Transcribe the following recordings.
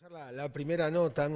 La primera nota,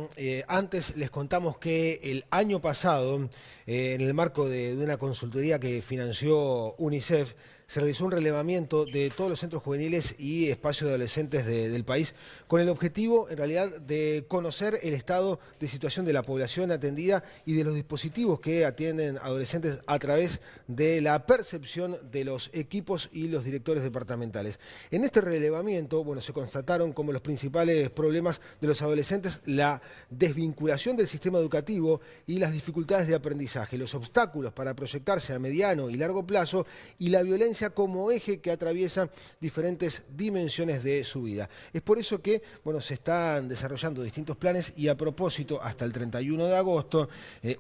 antes les contamos que el año pasado, en el marco de una consultoría que financió UNICEF, se realizó un relevamiento de todos los centros juveniles y espacios de adolescentes del país, con el objetivo, en realidad, de conocer el estado de situación de la población atendida y de los dispositivos que atienden adolescentes a través de la percepción de los equipos y los directores departamentales. En este relevamiento, bueno, se constataron como los principales problemas de los adolescentes la desvinculación del sistema educativo y las dificultades de aprendizaje, los obstáculos para proyectarse a mediano y largo plazo y la violencia como eje que atraviesa diferentes dimensiones de su vida. Es por eso que, bueno, se están desarrollando distintos planes y a propósito, hasta el 31 de agosto,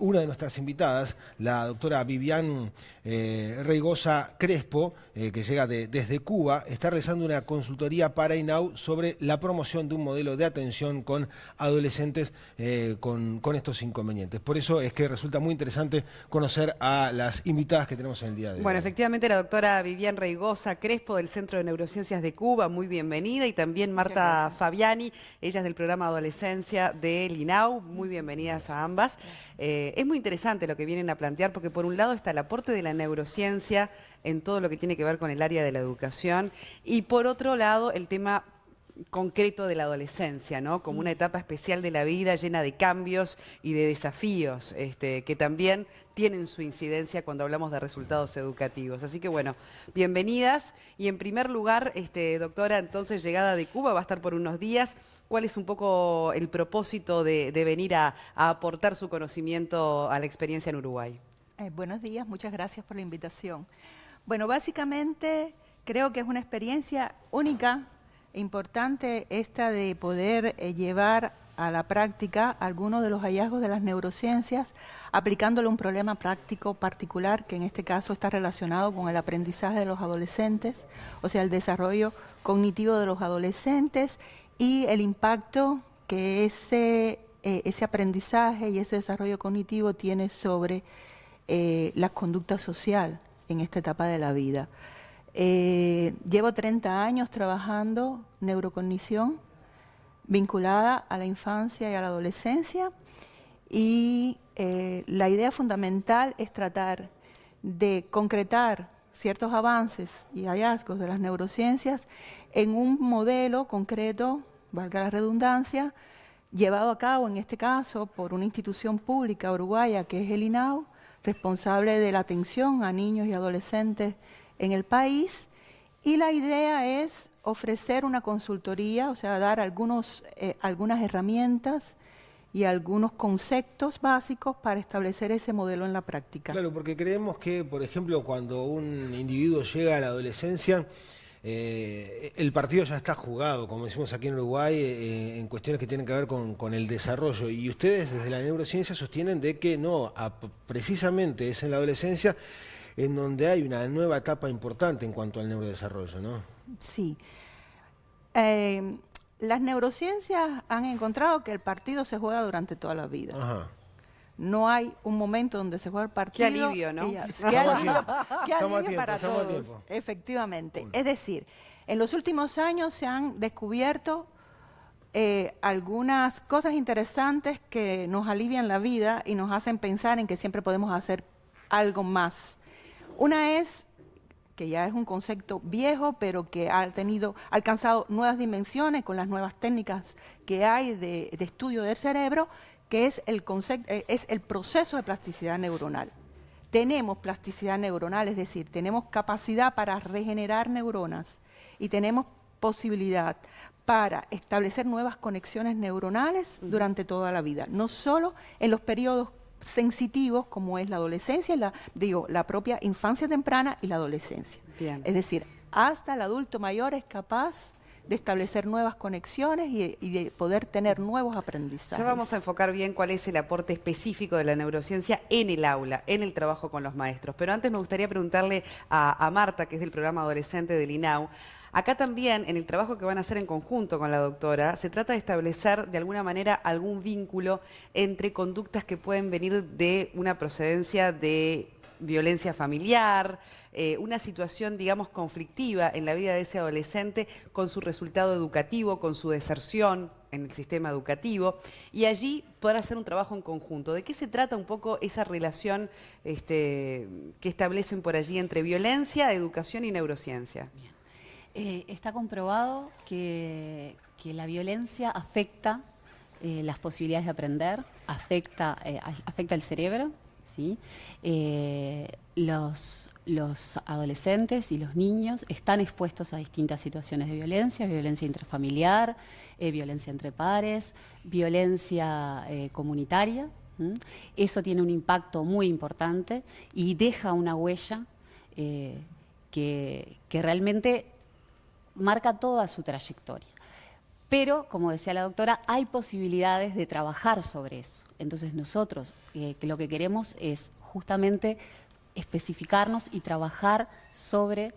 una de nuestras invitadas, la doctora Vivian Reigosa Crespo, que llega desde Cuba, está realizando una consultoría para INAU sobre la promoción de un modelo de atención con adolescentes con estos inconvenientes. Por eso es que resulta muy interesante conocer a las invitadas que tenemos en el día de hoy. Bueno, efectivamente la doctora Vivian Reigosa Crespo del Centro de Neurociencias de Cuba, muy bienvenida, y también Marta Fabiani, ella es del programa Adolescencia del INAU, muy bienvenidas a ambas. Es muy interesante lo que vienen a plantear porque por un lado está el aporte de la neurociencia en todo lo que tiene que ver con el área de la educación y por otro lado el tema concreto de la adolescencia, ¿no? Como una etapa especial de la vida llena de cambios y de desafíos que también tienen su incidencia cuando hablamos de resultados educativos. Así que bueno, bienvenidas. Y en primer lugar, doctora, entonces llegada de Cuba, va a estar por unos días. ¿Cuál es un poco el propósito de venir a aportar su conocimiento a la experiencia en Uruguay? Buenos días, muchas gracias por la invitación. Bueno, básicamente creo que es una experiencia única, importante esta de poder llevar a la práctica algunos de los hallazgos de las neurociencias, aplicándole un problema práctico particular que en este caso está relacionado con el aprendizaje de los adolescentes, o sea, el desarrollo cognitivo de los adolescentes y el impacto que ese aprendizaje y ese desarrollo cognitivo tiene sobre la conducta social en esta etapa de la vida. Llevo 30 años trabajando neurocognición vinculada a la infancia y a la adolescencia y la idea fundamental es tratar de concretar ciertos avances y hallazgos de las neurociencias en un modelo concreto, valga la redundancia, llevado a cabo en este caso por una institución pública uruguaya que es el INAU, responsable de la atención a niños y adolescentes en el país, y la idea es ofrecer una consultoría, o sea, dar algunas herramientas y algunos conceptos básicos para establecer ese modelo en la práctica. Claro, porque creemos que, por ejemplo, cuando un individuo llega a la adolescencia, el partido ya está jugado, como decimos aquí en Uruguay, en cuestiones que tienen que ver con el desarrollo. Y ustedes desde la neurociencia sostienen de que no, precisamente es en la adolescencia en donde hay una nueva etapa importante en cuanto al neurodesarrollo, ¿no? Sí. Las neurociencias han encontrado que el partido se juega durante toda la vida. Ajá. No hay un momento donde se juega el partido. Qué alivio, ¿no? Qué alivio para todos, tiempo. efectivamente. Es decir, en los últimos años se han descubierto algunas cosas interesantes que nos alivian la vida y nos hacen pensar en que siempre podemos hacer algo más. Una es, que ya es un concepto viejo, pero que ha alcanzado nuevas dimensiones con las nuevas técnicas que hay de estudio del cerebro, que es el proceso de plasticidad neuronal. Tenemos plasticidad neuronal, es decir, tenemos capacidad para regenerar neuronas y tenemos posibilidad para establecer nuevas conexiones neuronales durante toda la vida, no solo en los periodos sensitivos como es la adolescencia, la propia infancia temprana y la adolescencia. Bien. Es decir, hasta el adulto mayor es capaz de establecer nuevas conexiones y de poder tener nuevos aprendizajes. Ya vamos a enfocar bien cuál es el aporte específico de la neurociencia en el aula, en el trabajo con los maestros. Pero antes me gustaría preguntarle a Marta, que es del programa Adolescente del INAU, acá también, en el trabajo que van a hacer en conjunto con la doctora, se trata de establecer de alguna manera algún vínculo entre conductas que pueden venir de una procedencia de violencia familiar, una situación, digamos, conflictiva en la vida de ese adolescente con su resultado educativo, con su deserción en el sistema educativo, y allí poder hacer un trabajo en conjunto. ¿De qué se trata un poco esa relación que establecen por allí entre violencia, educación y neurociencia? Bien. Está comprobado que la violencia afecta las posibilidades de aprender, afecta el cerebro, ¿sí? Los adolescentes y los niños están expuestos a distintas situaciones de violencia intrafamiliar, violencia entre pares, violencia comunitaria. Eso tiene un impacto muy importante y deja una huella que realmente marca toda su trayectoria. Pero, como decía la doctora, hay posibilidades de trabajar sobre eso. Entonces nosotros que lo que queremos es justamente especificarnos y trabajar sobre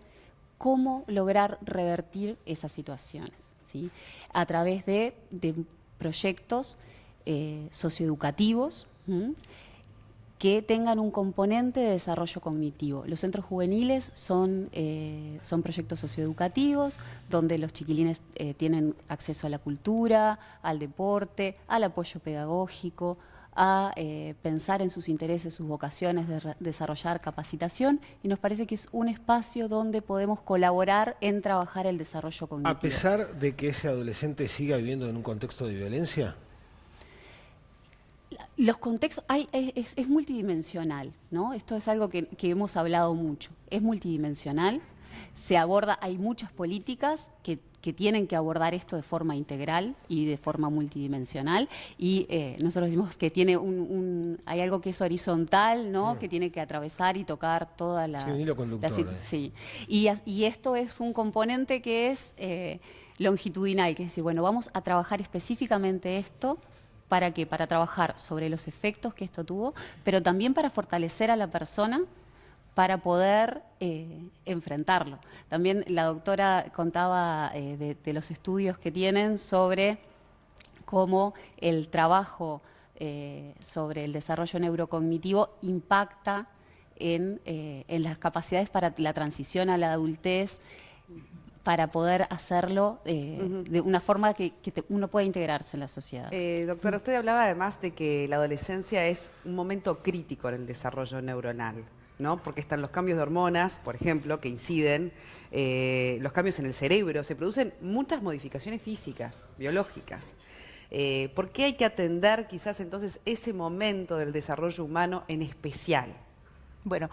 cómo lograr revertir esas situaciones, ¿sí? A través de proyectos socioeducativos, que tengan un componente de desarrollo cognitivo. Los centros juveniles son proyectos socioeducativos donde los chiquilines tienen acceso a la cultura, al deporte, al apoyo pedagógico, a pensar en sus intereses, sus vocaciones, de desarrollar capacitación, y nos parece que es un espacio donde podemos colaborar en trabajar el desarrollo cognitivo. A pesar de que ese adolescente siga viviendo en un contexto de violencia. Los contextos, es multidimensional, ¿no? Esto es algo que hemos hablado mucho. Es multidimensional, se aborda, hay muchas políticas que tienen que abordar esto de forma integral y de forma multidimensional, y nosotros decimos que tiene hay algo que es horizontal, ¿no? Que tiene que atravesar y tocar todas las... Sí, un hilo conductor. Sí. Y esto es un componente que es longitudinal, que es decir, bueno, vamos a trabajar específicamente esto. ¿Para qué? Para trabajar sobre los efectos que esto tuvo, pero también para fortalecer a la persona para poder enfrentarlo. También la doctora contaba de los estudios que tienen sobre cómo el trabajo sobre el desarrollo neurocognitivo impacta en las capacidades para la transición a la adultez, para poder hacerlo de una forma que uno pueda integrarse en la sociedad. Doctora, usted hablaba además de que la adolescencia es un momento crítico en el desarrollo neuronal, ¿no? Porque están los cambios de hormonas, por ejemplo, que inciden, los cambios en el cerebro, se producen muchas modificaciones físicas, biológicas. ¿Por qué hay que atender quizás entonces ese momento del desarrollo humano en especial? Bueno,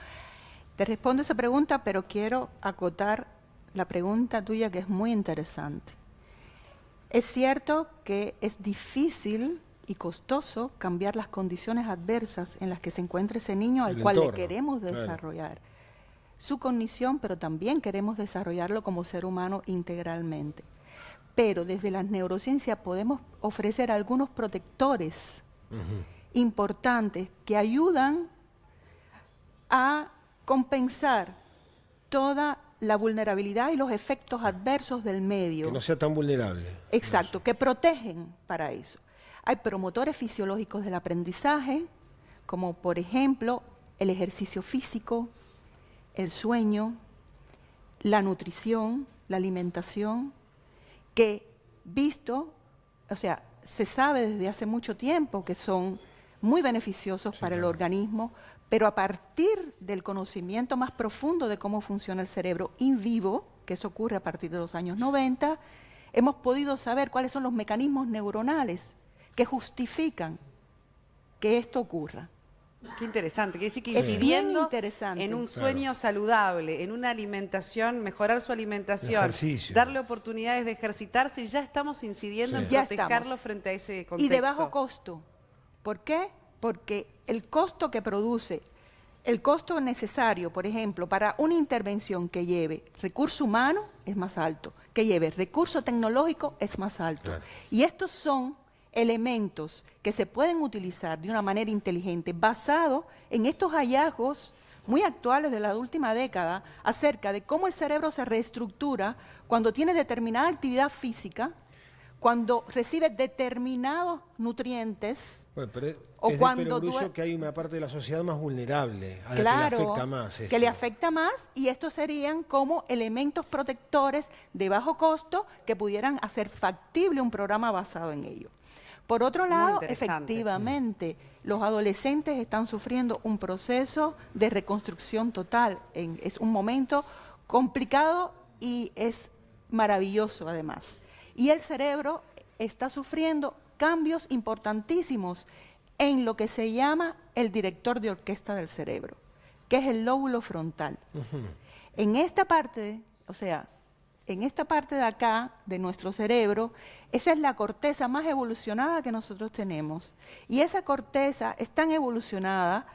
te respondo esa pregunta, pero quiero acotar la pregunta tuya, que es muy interesante. Es cierto que es difícil y costoso cambiar las condiciones adversas en las que se encuentra ese niño al cual le queremos desarrollar su cognición, pero también queremos desarrollarlo como ser humano integralmente. Pero desde las neurociencias podemos ofrecer algunos protectores importantes que ayudan a compensar toda la vulnerabilidad y los efectos adversos del medio. Que no sea tan vulnerable. Exacto, que protegen para eso. Hay promotores fisiológicos del aprendizaje, como por ejemplo el ejercicio físico, el sueño, la nutrición, la alimentación, que se sabe desde hace mucho tiempo que son muy beneficiosos para el organismo, pero a partir del conocimiento más profundo de cómo funciona el cerebro in vivo, que eso ocurre a partir de los años 90, hemos podido saber cuáles son los mecanismos neuronales que justifican que esto ocurra. Qué interesante, quiere decir que Es bien incidiendo interesante. en un sueño saludable, en una alimentación, mejorar su alimentación, darle oportunidades de ejercitarse, ya estamos incidiendo en protegerlo frente a ese contexto. Y de bajo costo. ¿Por qué? Porque el costo que produce, el costo necesario, por ejemplo, para una intervención que lleve recurso humano es más alto, que lleve recurso tecnológico es más alto. Claro. Y estos son elementos que se pueden utilizar de una manera inteligente, basado en estos hallazgos muy actuales de la última década acerca de cómo el cerebro se reestructura cuando tiene determinada actividad física, cuando recibe determinados nutrientes. Bueno, pero O es cuando de perogrullo que hay una parte de la sociedad más vulnerable, a la que le afecta más que esto. le afecta más, y estos serían como elementos protectores de bajo costo que pudieran hacer factible un programa basado en ello. Por otro Muy lado, interesante. efectivamente, los adolescentes están sufriendo un proceso de reconstrucción total. Es un momento complicado y es maravilloso además. Y el cerebro está sufriendo cambios importantísimos en lo que se llama el director de orquesta del cerebro, que es el lóbulo frontal. En esta parte, o sea, en esta parte de acá, de nuestro cerebro, esa es la corteza más evolucionada que nosotros tenemos. Y esa corteza es tan evolucionada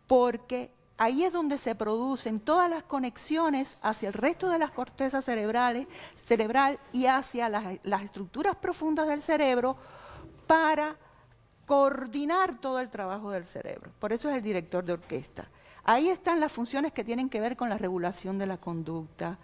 porque ahí es donde se producen todas las conexiones hacia el resto de las cortezas cerebral y hacia las estructuras profundas del cerebro para coordinar todo el trabajo del cerebro. Por eso es el director de orquesta. Ahí están las funciones que tienen que ver con la regulación de la conducta,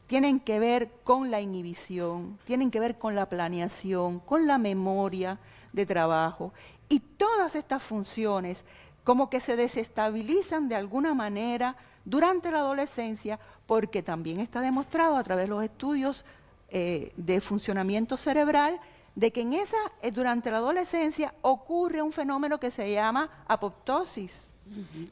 tienen que ver con la inhibición, tienen que ver con la planeación, con la memoria de trabajo. Y todas estas funciones como que se desestabilizan de alguna manera durante la adolescencia, porque también está demostrado a través de los estudios de funcionamiento cerebral de que durante la adolescencia ocurre un fenómeno que se llama apoptosis,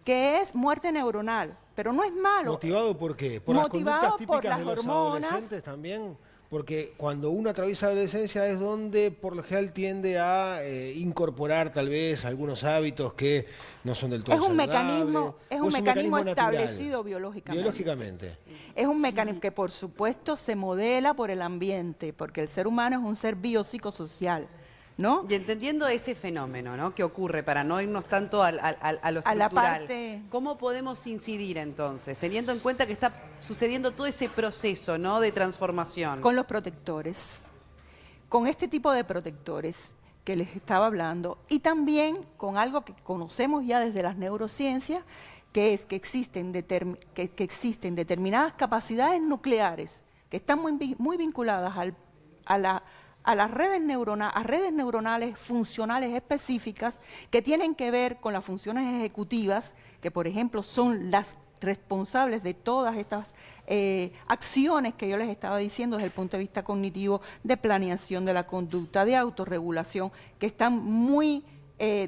que es muerte neuronal, pero no es malo. ¿Motivado por qué? ¿Por las Motivado conductas por típicas las de los hormonas. adolescentes también? Porque cuando uno atraviesa la adolescencia es donde por lo general tiende a incorporar tal vez algunos hábitos que no son del todo Es un saludables. mecanismo natural, establecido biológicamente. biológicamente. Es un mecanismo que por supuesto se modela por el ambiente, porque el ser humano es un ser biopsicosocial, ¿no? Y entendiendo ese fenómeno, ¿no?, que ocurre, para no irnos tanto a lo A la estructural, parte- ¿cómo podemos incidir entonces, teniendo en cuenta que está sucediendo todo ese proceso, ¿no?, de transformación? Con los protectores, con este tipo de protectores que les estaba hablando, y también con algo que conocemos ya desde las neurociencias, que es que existen, determinadas capacidades nucleares que están muy vinculadas a las redes neuronales funcionales específicas que tienen que ver con las funciones ejecutivas, que por ejemplo son las responsables de todas estas acciones que yo les estaba diciendo desde el punto de vista cognitivo, de planeación de la conducta, de autorregulación, que están muy,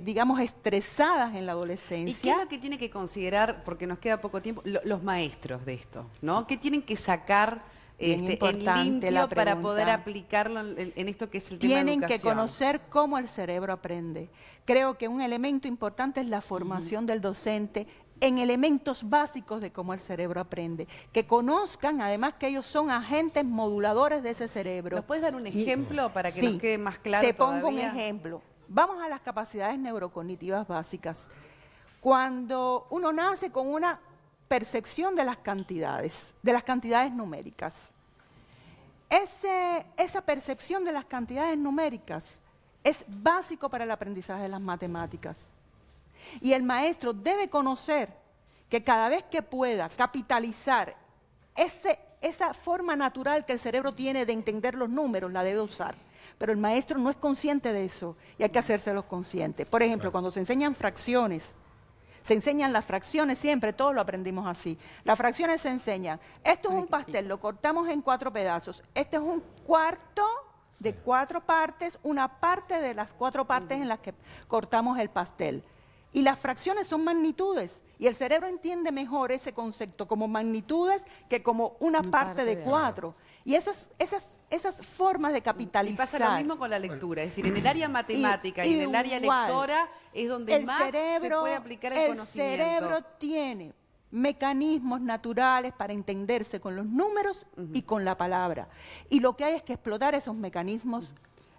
digamos, estresadas en la ¿Y qué adolescencia. es lo que tiene que considerar, porque nos queda poco tiempo, los maestros de esto, ¿no? ¿Qué tienen que sacar Bien en importante limpio la para pregunta. poder aplicarlo en esto que es el tema de Tienen que educación? conocer cómo el cerebro aprende. Creo que un elemento importante es la formación del docente en elementos básicos de cómo el cerebro aprende. Que conozcan, además, que ellos son agentes moduladores de ese cerebro. ¿Nos puedes dar un ejemplo para que Sí, nos quede más claro te pongo todavía? un ejemplo. Vamos a las capacidades neurocognitivas básicas. Cuando uno nace con una percepción de las cantidades numéricas, esa percepción de las cantidades numéricas es básico para el aprendizaje de las matemáticas. Y el maestro debe conocer que cada vez que pueda capitalizar esa forma natural que el cerebro tiene de entender los números, la debe usar. Pero el maestro no es consciente de eso y hay que hacérselos conscientes. Por ejemplo, cuando se enseñan fracciones, se enseñan las fracciones siempre, todos lo aprendimos así. Las fracciones se enseñan. Esto es un pastel, lo cortamos en 4 pedazos. Este es un cuarto de 4 partes, una parte de las 4 partes en las que cortamos el pastel. Y las fracciones son magnitudes. Y el cerebro entiende mejor ese concepto como magnitudes que como una parte de 4. Y esas formas de Y capitalizar. pasa lo mismo con la lectura, es decir, en el área matemática y en el área igual. lectora es donde más se puede aplicar el conocimiento. cerebro tiene mecanismos naturales para entenderse con los números y con la palabra. Y lo que hay es que explotar esos mecanismos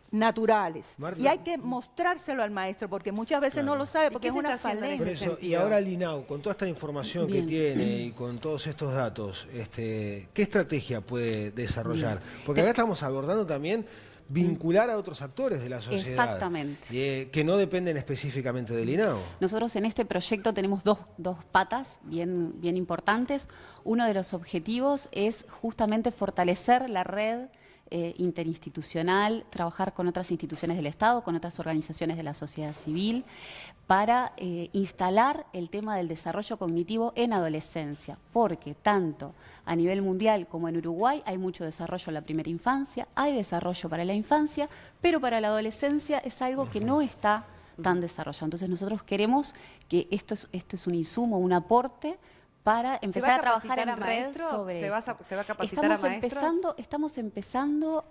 naturales. Marta. Y hay que mostrárselo al maestro, porque muchas veces no lo sabe, porque ¿Y es qué se una está haciendo en Por ese falencia. eso, y sentido? ahora el INAU, con toda esta información Bien. que tiene y con todos estos datos, ¿qué estrategia puede desarrollar? Porque acá estamos abordando también vincular a otros actores de la sociedad. Exactamente. Que no dependen específicamente del INAU. Nosotros en este proyecto tenemos dos patas bien importantes. Uno de los objetivos es justamente fortalecer la red interinstitucional, trabajar con otras instituciones del Estado, con otras organizaciones de la sociedad civil, para instalar el tema del desarrollo cognitivo en adolescencia, porque tanto a nivel mundial como en Uruguay hay mucho desarrollo en la primera infancia, hay desarrollo para la infancia, pero para la adolescencia es algo que no está tan desarrollado. Entonces nosotros queremos que esto es un insumo, un aporte para empezar a trabajar en red sobre... ¿Se va a capacitar a maestros? Estamos empezando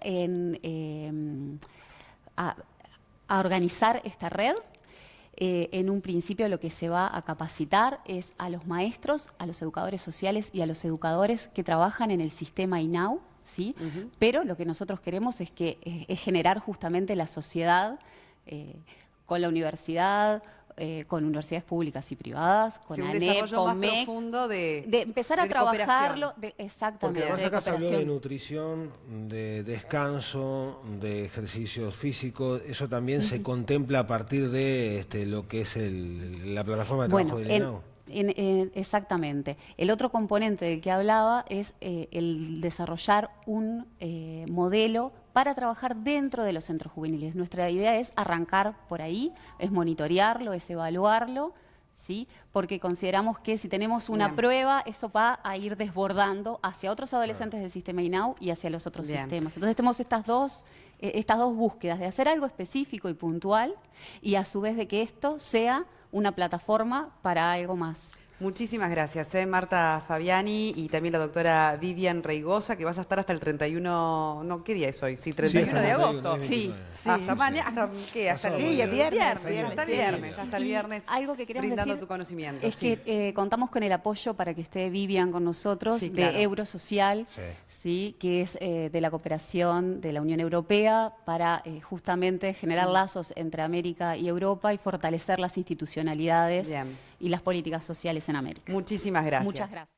a organizar esta red. En un principio lo que se va a capacitar es a los maestros, a los educadores sociales y a los educadores que trabajan en el sistema INAU, ¿sí? Pero lo que nosotros queremos es generar justamente la sociedad con la universidad, con universidades públicas y privadas, con ANEP, desarrollo con más MEC, profundo de empezar a trabajarlo, exactamente. Porque además acá se habló de cooperación. nutrición, de descanso, de ejercicios físicos. Eso también se contempla a partir de lo que es la plataforma de trabajo del INAU. Exactamente. El otro componente del que hablaba es el desarrollar un modelo para trabajar dentro de los centros juveniles. Nuestra idea es arrancar por ahí, es monitorearlo, es evaluarlo, ¿sí? Porque consideramos que si tenemos una prueba, eso va a ir desbordando hacia otros adolescentes del sistema INAU y hacia los otros sistemas. Entonces tenemos estas dos búsquedas de hacer algo específico y puntual y a su vez de que esto sea una plataforma para algo más. Muchísimas gracias, Marta Fabiani y también la doctora Vivian Reigosa, que vas a estar hasta el 31, no, ¿qué día es hoy? Sí, 31 de agosto. Sí. Hasta mañana, ¿hasta qué? Hasta el viernes. Hasta el viernes. Algo que queremos brindando decir tu conocimiento. es que contamos con el apoyo para que esté Vivian con nosotros de Eurosocial, ¿sí? Que es de la cooperación de la Unión Europea para justamente generar lazos entre América y Europa y fortalecer las institucionalidades y las políticas sociales en América. Muchísimas gracias. Muchas gracias.